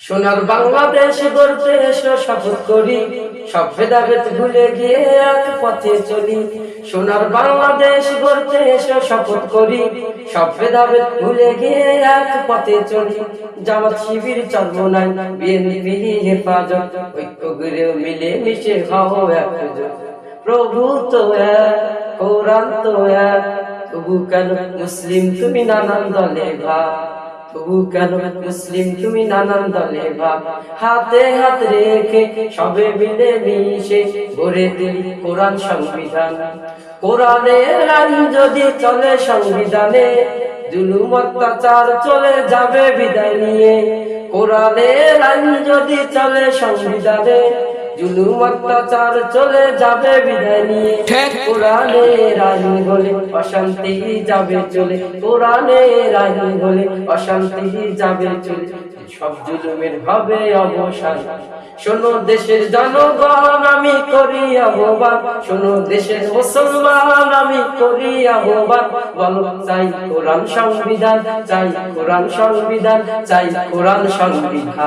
সোনার বাংলাদেশ গড়তে এসো শপথ করি, সব ভেদাভেদ ভুলে গিয়ে এক পথে চলি। সোনার বাংলাদেশ গড়তে এসো শপথ করি, সব ভেদাভেদ ভুলে গিয়ে এক পথে চলি। জামাত শিবির চরমোনাই বিএনপি হেফাজত, ঐক্য গড়ে মিলে মিশে হও একজোট। প্রভু তো এক, কোরআন তো এক, তবু কেন মুসলিম তুমি নানান দলে ভাগ? তবু কেন মুসলিম তুমি নানান দলে ভাগ? হাতে হাত রেখে সবে মিলে মিশে গড়ে তুলি কোরআন সংবিধান। কোরআনের আইন যদি চলে সংবিধানে, জুলুম অত্যাচার চলে যাবে বিদায় নিয়ে। কোরআনের আইন যদি চলে সংবিধানে, জুলুম অত্যাচার চলে যাবে বিদায় নিয়ে। কোরআনের আইন হলে অশান্তি যাবে চলে, কোরআনের আইন হলে অশান্তি যাবে চলে, সব জুলুমের হবে অবসান। শোনো দেশের জনগণ আমি করি আহ্বান, শোনো দেশের মুসলমান আমি করি আহ্বান। বলো চাই কোরআন সংবিধান, চাই কোরআন সংবিধান, চাই কোরআন সংবিধান।